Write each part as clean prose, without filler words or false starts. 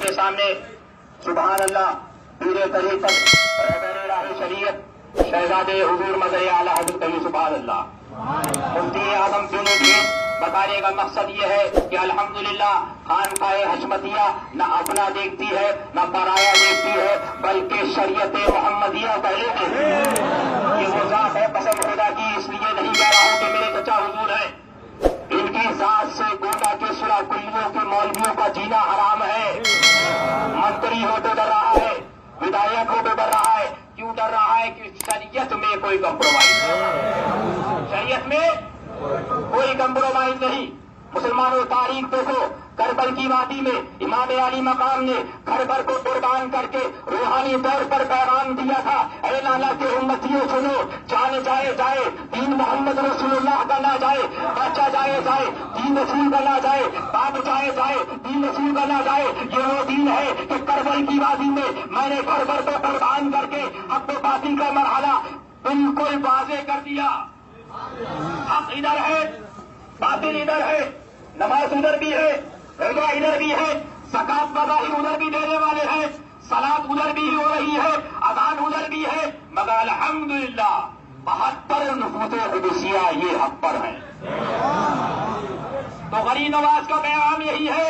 کے سامنے سبحان اللہ پورے طریقت رہبر راہ شریعت شہزادے حضور مظہر اعلیٰ حضرت سبحان اللہ مفتی اعظم جنوبی بتانے کا مقصد یہ ہے کہ الحمدللہ خانقاہ حشمتیہ نہ اپنا دیکھتی ہے نہ پرایا دیکھتی ہے بلکہ شریعت محمدیہ پہلے دیکھتی ہے. یہ وہ ذات ہے قسم خدا کی, اس لیے نہیں کہہ رہا ہوں کہ میرے چچا حضور ہیں. ان کی ذات سے گوٹا کے سرا کلیوں کے مولویوں کا جینا حرام ہے. منتری ہو تو ڈر رہا ہے, ودایک ہو تو ڈر رہا ہے. کیوں ڈر رہا ہے؟ کہ شریعت میں کوئی کمپرومائز نہیں, شریعت میں کوئی کمپرومائز نہیں. مسلمانوں تاریخ دیکھو, کربل کی وادی میں امام علی مقام نے گھر کو قربان کر کے روحانی طور پر پیغام دیا تھا, اے لالا کے امتیوں سنو, جان جائے جائے دین محمد رسول اللہ کا نہ جائے, بچہ جائے جائے دین رسول کا نہ جائے, باپ جائے جائے دین رسول کا نہ جائے. یہ وہ دین ہے کہ کربل کی وادی میں نے گھر کو قربان کر کے حق و باطل کا مرحلہ بالکل واضح کر دیا. حق ادھر ہے, باطل ادھر ہے, نماز ادھر بھی ہے, روزہ ادھر بھی ہے, زکات بظاہر ادھر بھی دینے والے ہیں, صلاۃ ادھر بھی ہو رہی ہے, اذان ادھر بھی ہے, مگر الحمدللہ 72 نفوذ قدسیہ یہ حق پر ہیں. تو غریب نواز کا پیغام یہی ہے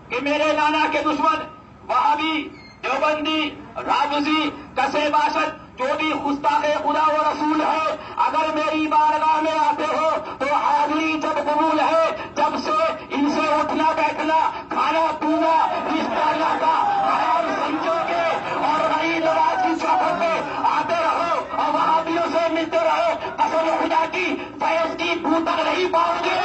کہ میرے نانا کے دشمن وہابی, دیوبندی, رافضی, کسے باشد جو بھی گستاخ خدا و رسول ہے, اگر میری بارگاہ میں آتے ہو تو حاضری جب قبول ہے, جب سے ان سے اٹھنا بیٹھنا کھانا پینا رشتہ ناتا حرام سمجھو گے اور غریب نواز کی چوکھٹ میں آتے رہو اور وہابیوں سے ملتے رہو, قسم خدا کی فیض کی بو تک نہیں پاؤ گے.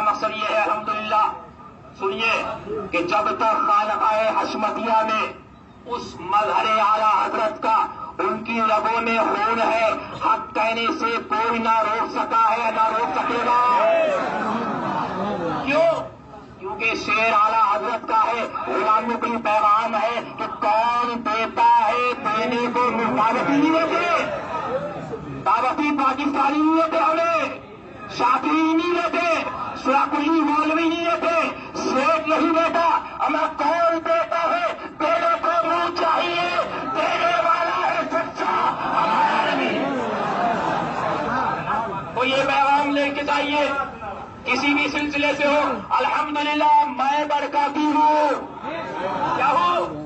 مقصد یہ ہے الحمدللہ سنیے کہ جب تک خانقاہ حشمتیہ میں اس مظہر اعلیٰ حضرت کا ان کی رگوں میں خون ہے, حق کہنے سے کوئی نہ روک سکا ہے نہ روک سکے گا. کیوں؟ کیونکہ شیر اعلیٰ حضرت کا ہے, غلاموں کی پیغام ہے کہ کون دیتا ہے, دینے کو دعوتی نہیں دیتے, دعوتی پاکستانی نہیں دیتے, ہمیں شافعی نہیں دیتے, سراکلی مولوی نہیں دیتے, سیٹ نہیں دیتا, ہمیں کون دیتا ہے, دینے کو منہ چاہیے, دینے والا ہے سچا ہمارا نبی. تو یہ پیغام لے کے چاہیے کسی بھی سلسلے سے ہو. الحمدللہ میں برکاتی ہوں, کیا ہوں؟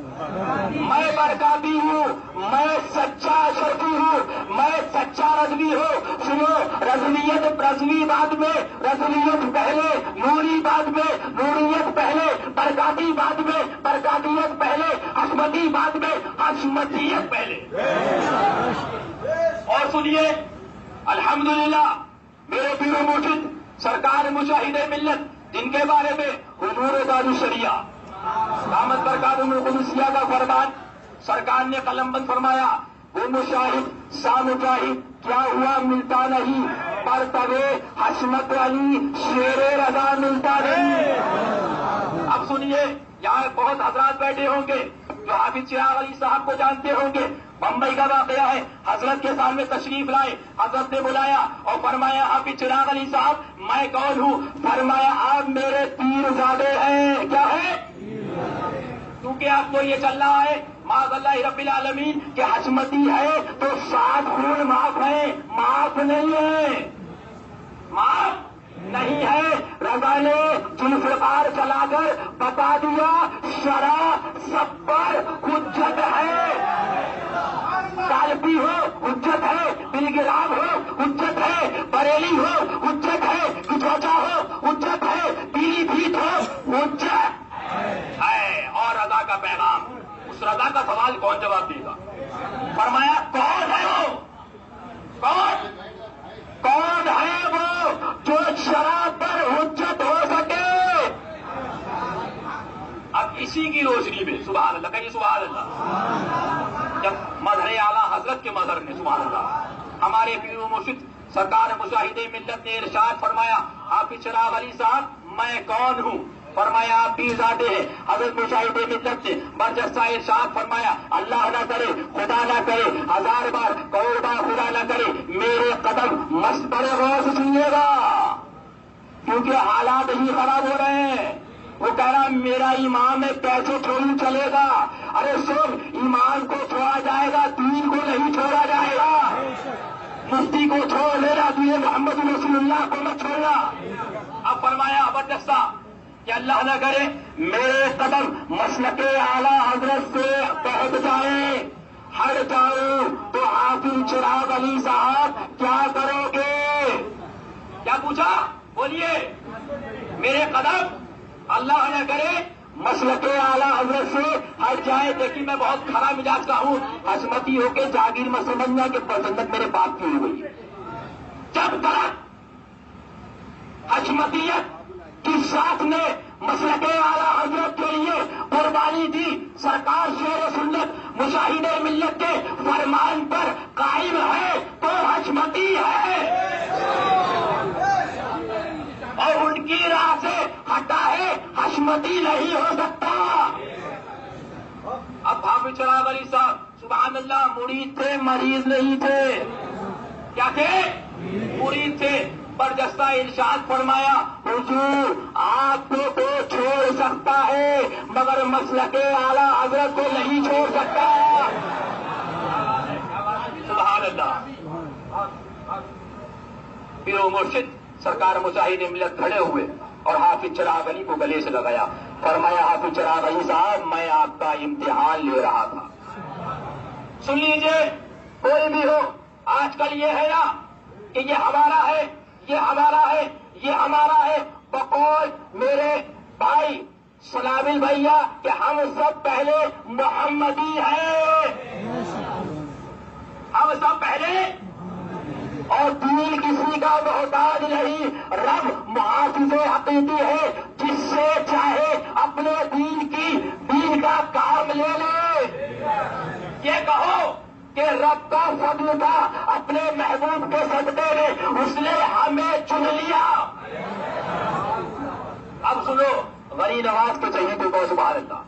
میں برکاتی ہوں, میں سچا شرفی ہوں, میں سچا رضوی ہوں. سنو, رضوی بعد میں, رضویت پہلے, نوری بعد میں, نوریت پہلے, برکاتی بعد میں, برکاتیت پہلے, حشمتی بعد میں, حشمتیت پہلے. اور سنیے الحمدللہ میرے پیر و مرشد سرکار مشاہد ملت جن کے بارے میں حضور تاج الشریعہ دامت برکاتہم القدسیہ کا فرمان سرکار نے قلم بند فرمایا, وہ مشاہد سا مجاہد کیا ہوا ملتا نہیں, پر تبے حشمت علی شیر رضا ملتا نہیں. اب سنیے, یہاں بہت حضرات بیٹھے ہوں گے جو حافظ چراغ علی صاحب کو جانتے ہوں گے. بمبئی کا واقعہ ہے, حضرت کے سامنے تشریف لائے, حضرت نے بلایا اور فرمایا حافظ چراغ علی صاحب میں کون ہوں؟ فرمایا آپ میرے پیر زادے ہیں. کیا ہے؟ کیونکہ آپ کو یہ چل رہا ہے معاذ اللہ رب العالمین کہ حشمتی ہے تو 7 خون معاف ہے, معاف نہیں ہے, معاف نہیں ہے. رضا نے ذوالفقار چلا کر بتا دیا شرع سب پر حجت ہے. سالپی ہو حجت ہے, بلگرام ہو حجت ہے, بریلی ہو حجت ہے, کچوچا ہو حجت ہے, پیلی بھیت ہو حجت ہے. اور رضا کا پیغام, اس رضا کا سوال کون جواب دے گا؟ فرمایا کون ہے وہ, کون ہے وہ جو شرع پر حجت ہو سکے؟ اسی کی روشنی میں سبحان اللہ کہیے سبحان اللہ، جب مظہر اعلیٰ حضرت کے مظہر میں سبحان اللہ ہمارے پیر و مرشد سرکار مشاہد ملت نے ارشاد فرمایا، حافظ چراغ علی صاحب میں کون ہوں؟ فرمایا آپ پیرزادے ہیں۔ حضرت مشاہد ملت نے برجستہ ارشاد فرمایا، اللہ نہ کرے خدا نہ کرے 1000 بار کروڑ بار خدا نہ کرے میرے قدم مست بڑے غور سے سنیے گا، کیونکہ حالات ہی خراب ہو رہے ہیں۔ وہ کہہ رہا میرا ایمان میں کیسے چھوڑوں چلے گا؟ ارے سن، ایمان کو چھوڑا جائے گا، دین کو نہیں چھوڑا جائے گا۔ مفتی کو چھوڑ لینا، تجھے محمد رسول اللہ کو مت چھوڑنا۔ اب فرمایا برجستہ کہ اللہ نہ کرے میرے قدم مسلک اعلیٰ حضرت سے بہت جائیں، ہٹ جاؤں تو حافظ چراغ علی صاحب کیا کرو گے؟ کیا پوچھا؟ بولیے۔ میرے قدم اللہ نہ کرے مسلک اعلیٰ حضرت سے ہٹ جائے، لیکن میں بہت خراب مزاج کا ہوں، حشمتی ہو کے جاگیر میں سمجھنا کہ پسندت میرے باپ کی ہوئی ہوئی۔ جب تک حشمتیت کی ساتھ نے مسلک اعلیٰ حضرت کے لیے قربانی دی، سرکار شیر سنت مشاہد ملت کے فرمان پر قائم ہے تو حشمتی ہے، اور ان کی راہ سے ہٹا ہے حشمتی نہیں ہو سکتا۔ اب حافظ چراغ علی صاحب سبحان اللہ مرید تھے، مریض نہیں تھے۔ کیا تھے؟ مرید تھے۔ برجستہ ارشاد فرمایا، حضور آپ کو چھوڑ سکتا ہے مگر مسلک اعلیٰ حضرت کو نہیں چھوڑ سکتا۔ سبحان اللہ۔ پیر و مرشد سرکار مشاہد ملت کھڑے ہوئے اور حافظ چراغ علی کو گلے سے لگایا، فرمایا حافظ چراغ علی صاحب میں آپ کا امتحان لے رہا تھا۔ سن لیجئے، کوئی بھی ہو، آج کل یہ ہے نا کہ یہ ہمارا ہے، یہ ہمارا ہے، یہ ہمارا ہے، بقول میرے بھائی سنابل بھیا کہ ہم سب پہلے محمدی ہیں، ہم سب پہلے، اور دین کسی کا محتاج نہیں، رب محافظ حقیقی ہے، جس سے چاہے اپنے دین کا کام لے لے۔ یہ کہو کہ رب کا فضل تھا اپنے محبوب کے صدقے میں اس نے ہمیں چن لیا۔ اب سنو، غنی نواز کے چہیتے کو سبحان اللہ،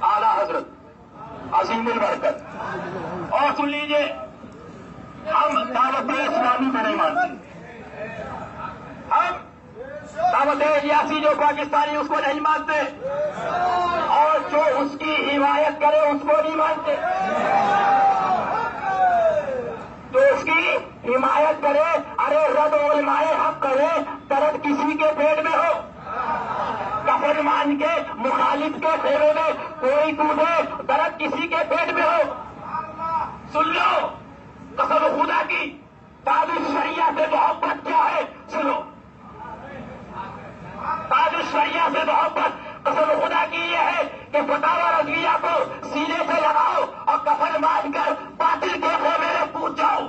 اعلیٰ حضرت عظیم البرکت۔ اور سن لیجیے، ہم دعوت اسلامی کو نہیں مانتے، ہم دعوت ریاسی جو پاکستانی اس کو نہیں مانتے، اور جو اس کی حمایت کرے اس کو نہیں مانتے، جو اس کی حمایت کرے، ارے رد علماء حق کرے، درد کسی کے پیٹ میں ہو، کفن مان کے مخالف کے خیمے میں کوئی کودے، درد کسی کے پیٹ میں ہو۔ سن لو، قسم خدا کی، تاج الشریعہ سے محبت کیا ہے؟ سنو، تاج الشریعہ سے محبت قسم خدا کی یہ ہے کہ فتاوی رضویہ کو سینے سے لگاؤ اور کفن مان کر باطل کے خیمے میں پوچھ جاؤ،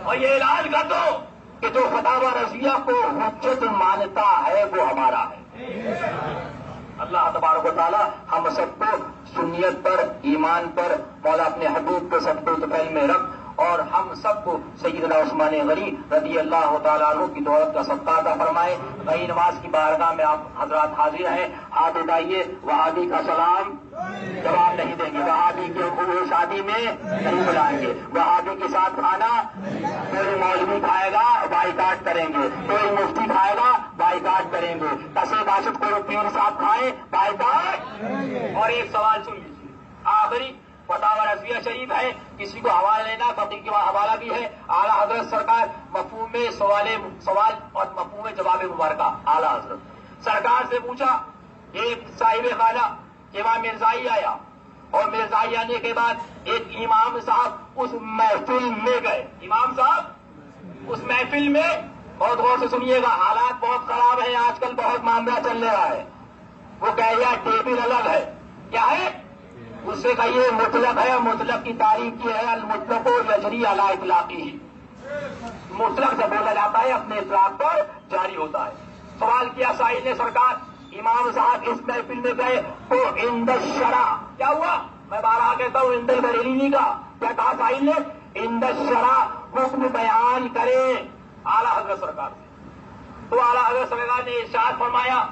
اور یہ اعلان کر دو کہ جو فتاوی رضویہ کو حجت مانتا ہے وہ ہمارا ہے۔ اللہ تبارک و تعالی ہم سب کو سنیت پر، ایمان پر، مولا اپنے حبیب کے صدقے طفیل میں رکھ، اور ہم سب کو سیدنا عثمان غنی رضی اللہ تعالیٰ عنہ کی دولت کا صدقہ عطا فرمائے۔ غنی نواز کی بارگاہ میں آپ حضرات حاضر ہیں، ہاتھ اٹھائیے، وہابی کا سلام جواب نہیں دیں گے، وہابی کے کوئی شادی میں نہیں بلائیں گے، وہابی کے ساتھ کھانا کوئی مولوی کھائے گا بائیکاٹ کریں گے، کوئی مفتی کھائے گا بائیکاٹ کریں گے، کسے باشد کو پیر صاحب کھائیں بائیکاٹ۔ اور ایک سوال سن لیجیے آخری، فتاوی رضویہ شریف ہے، کسی کو حوالہ لینا فقیر کے حوالہ بھی ہے، اعلیٰ حضرت سرکار مفہوم سوال اور مفہوم جواب مبارکہ۔ اعلیٰ حضرت سرکار سے پوچھا، ایک صاحب خانہ امام مرزائی آیا، اور مرزائی آنے کے بعد ایک امام صاحب اس محفل میں گئے، امام صاحب اس محفل میں، بہت غور سے سنیے گا، حالات بہت خراب ہیں آج کل، بہت معاملہ چل رہا ہے، وہ کہہ رہا ٹیبل الگ ہے، کیا ہے؟ اس سے کہیے مطلق ہے، مطلق کی تعریف کی ہے، المطلق یجری علی اطلاقی، مطلق سے بولا جاتا ہے اپنے اطلاق پر جاری ہوتا ہے، سوال کیا سائل نے، سرکار امام صاحب اس محفل میں گئے تو اند الشرع کیا ہوا؟ میں بارہا کہتا ہوں اند البریلی نہیں کہا، کیا کہا سائل نے؟ اند الشرع حکم بیان کرے اعلیٰ حضرت سرکار سے۔ تو اعلیٰ حضرت سرکار نے ارشاد فرمایا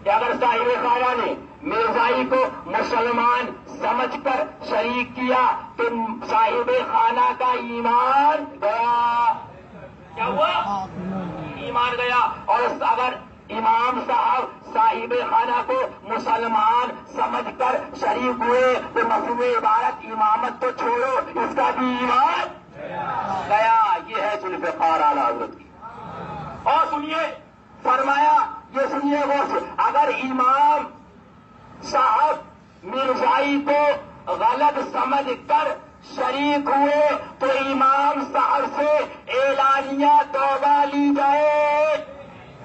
کہ اگر صاحب خانہ نے مرزائی کو مسلمان سمجھ کر شریک کیا تو صاحب خانہ کا ایمان گیا۔ کیا ہوا؟ ایمان گیا۔ اور اگر امام صاحب صاحب خانہ کو مسلمان سمجھ کر شریک ہوئے تو مفہوم عبارت امامت تو چھوڑو، اس کا بھی ایمان گیا۔ یہ ہے ذوالفقار اعلیٰ حضرت کی۔ اور سنیے فرمایا، یہ سنیے غور سے، اگر امام صاحب مرزائی کو غلط سمجھ کر شریک ہوئے تو امام صاحب سے اعلانیہ توبہ لی جائے۔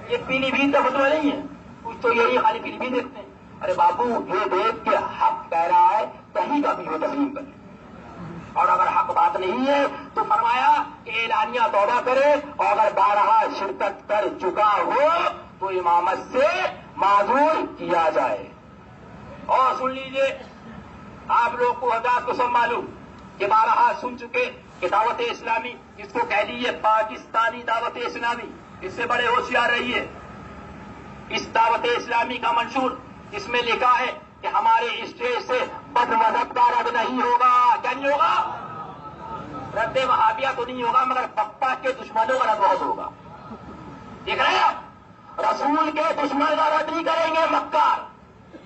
یہ پیلی بھی تو فتویٰ نہیں ہے، کچھ تو یہی خالی پیلی بھی دیکھتے ہیں۔ ارے بابو یہ دیکھ کے حق کہہ رہا ہے کہیں کا بھی ہو تسلیم کر لیں، اور اگر حق بات نہیں ہے تو فرمایا کہ اعلانیہ توبہ کرے، اور اگر بارہا شرکت کر چکا ہو تو امامت سے معذور کیا جائے۔ اور سن لیجئے، آپ لوگ کو حضرات کو سب معلوم کہ بارہا سن چکے کہ دعوت اسلامی جس کو کہہ دیجیے پاکستانی دعوت اسلامی، اس سے بڑے ہوشیار رہیے۔ اس دعوت اسلامی کا منشور اس میں لکھا ہے کہ ہمارے اسٹیج سے بد مذہب کا رد نہیں ہوگا۔ کیا نہیں ہوگا؟ رد وہابیہ تو نہیں ہوگا، مگر پپا کے دشمنوں کا رد بہت ہوگا۔ دیکھ رہے ہیں، رسول کے دشمن کا رد نہیں کریں گے مکار،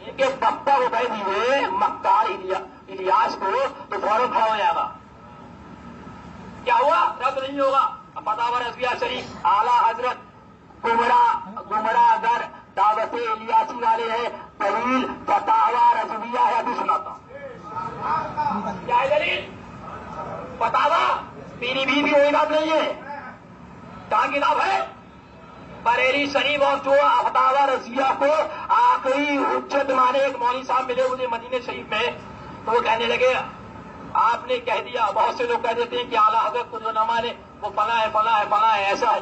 ان کے پپا کو کہہ دیے مکار الیاس کو تو فوراً کھڑا ہو جائے گا۔ کیا ہوا؟ رد نہیں ہوگا۔ فتاوی رضویہ شریف اعلیٰ حضرت گمراہ گر دعوت الیاسی والے ہیں، دلیل فتاوی رضویہ ہے، ابھی سناتا ہوں۔ کیا ہے دلیل؟ فتاوی پیری بھی وہی بات نہیں ہے، کہاں کتاب ہے؟ بریلی شریف۔ اور جو فتاوی رضویہ کو آخری حجت مانے ایک مولوی صاحب ملے مجھے مدینے شریف میں، تو وہ کہنے لگے آپ نے کہہ دیا، بہت سے لوگ کہہ دیتے ہیں کہ اعلیٰ حضرت کو جو نہ مانے وہ فلاں ہے فلاں ہے فلاں ہے ایسا ہے۔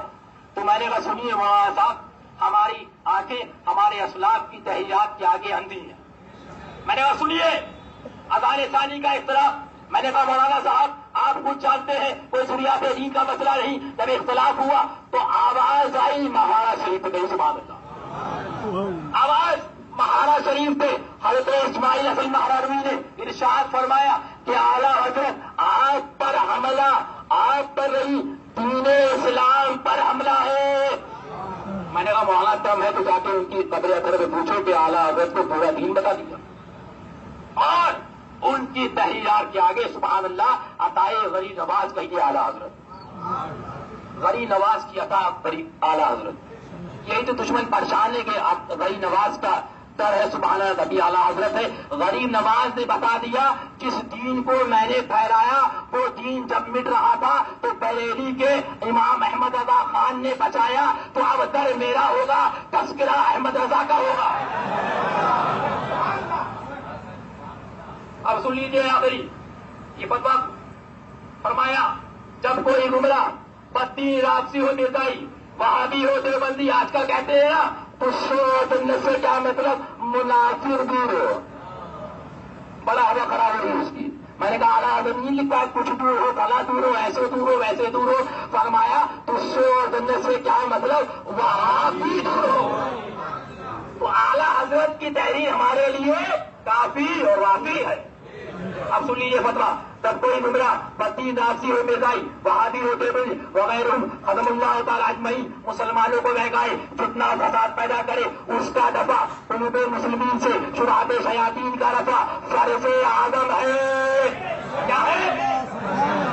تو میں نے کہا سنیے مولانا صاحب، ہماری آنکھیں ہمارے اسلاف کی تحیات کے آگے اندھی ہیں۔ میں نے کہا سنیے اذان ثانی کا اختلاف، میں نے کہا مولانا صاحب آپ کچھ جانتے ہیں، کوئی ضروریات دین کا مسئلہ نہیں، جب اختلاف ہوا تو آواز آئی مہارا شریف پہ، سبحان اللہ، آواز مہارا شریف پہ۔ حضرت اسماعیل حسن مہراروی نے ارشاد فرمایا کہ اعلیٰ حضرت آپ پر حملہ، آپ پر رہی دین اسلام پر حملہ ہے۔ میں نے کہا مولانا دم ہے تو جا کے ان کی قبر اثر میں پوچھو کہ اعلیٰ حضرت کو پورا دین بتا دیا۔ اور ان کی تحریرات کے آگے سبحان اللہ عطائے غری نواز کہیے اعلیٰ حضرت، غری نواز کی عطا اعلیٰ حضرت۔ یہی تو دشمن پریشان ہے کہ غری نواز کا در ہے، سبحان اللہ ابھی اعلیٰ حضرت ہے۔ غریب نواز نے بتا دیا جس دین کو میں نے پھیلایا وہ دین جب مٹ رہا تھا تو بریلی کے امام احمد رضا خان نے بچایا، تو اب در میرا ہوگا، تذکرہ احمد رضا کا ہوگا۔ اب سن لیجیے آخری یہ فتویٰ فرمایا، جب کوئی گمراہ بدین راپسی ہو مرزائی وہابی ہو دیوبندی آج کل کہتے ہیں نا، تو جنت سے کیا مطلب منافر دور ہو، بڑا ہوا خراب ہو رہی اس کی۔ میں نے کہا اعلیٰ حضرت نہیں لکھا کچھ دور ہو، بھلا دور ہو، ایسے دور ہو ویسے دور ہو، فرمایا تو جنت سے کیا مطلب وہابی دور ہو۔ تو اعلیٰ حضرت کی تحریر ہمارے لیے کافی اور وافی ہے۔ اب سن لیجیے فتویٰ، جب کوئی گمراہ بدین راپسی ہو مرزائی وہابی ہو دیوبندی وغیرہ خدم اللہ تعالیٰ اجمعین مسلمانوں کو بہکائے، فتنہ فساد پیدا کرے، اس کا دفع قلوب مسلمین سے شبہات شیاطین کا رفع فرض اعظم ہے۔ کیا ہے؟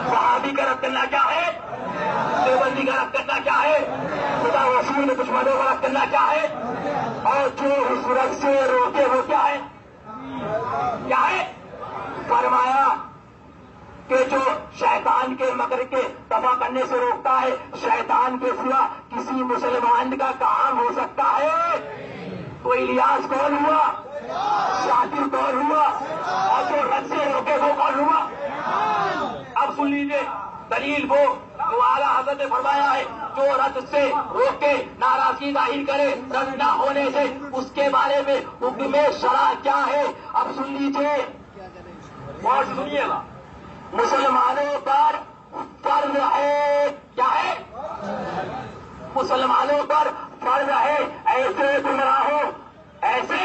وہابی کا رد کرنا کیا ہے؟ دیوبندی کا رد کرنا کیا ہے؟ خدا رسول کے دشمنوں کا رد کرنا کیا ہے؟ اور جو اس رد سے روکے وہ کیا ہے؟ کیا ہے؟ فرمایا کہ جو شیطان کے مکر کے دفع کرنے سے روکتا ہے، شیطان کے سوا کسی مسلمان کا کام ہو سکتا ہے؟ تو الیاس کون ہوا؟ شاکر کون ہوا؟ اور جو رد سے روکے وہ کون ہوا؟ اب سن لیجیے دلیل وہ جو اعلیٰ حضرت نے فرمایا ہے جو رد سے روکے ناراضگی ظاہر کرے رد نہ ہونے سے اس کے بارے میں حکم شرع کیا ہے اب سن لیجیے اور سنیے گا. مسلمانوں پر فرض ہے کیا ہے مسلمانوں پر فرض ہے ایسے گمراہوں ایسے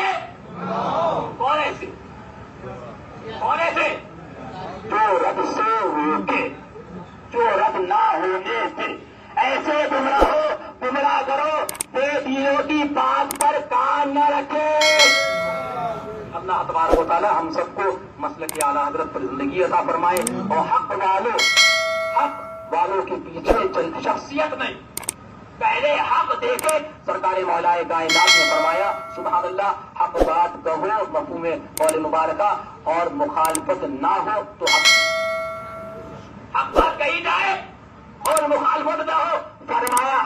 کون ایسے جو رد سے روکے جو رد نہ ہونے سے ایسے گمراہ کرو بے دینوں کی بات پر کان نہ رکھے. اللہ تبارک و تعالی ہم سب کو مسلک اعلیٰ حضرت پر زندگی عطا فرمائے اور حق والوں کے پیچھے چل شخصیت نہیں پہلے حق دیکھے. سرکار مولا کائنات نے فرمایا سبحان اللہ حق بات کہو مفہوم قول مبارکہ اور مخالفت نہ ہو تو حق بات کہی جائے اور مخالفت نہ ہو. فرمایا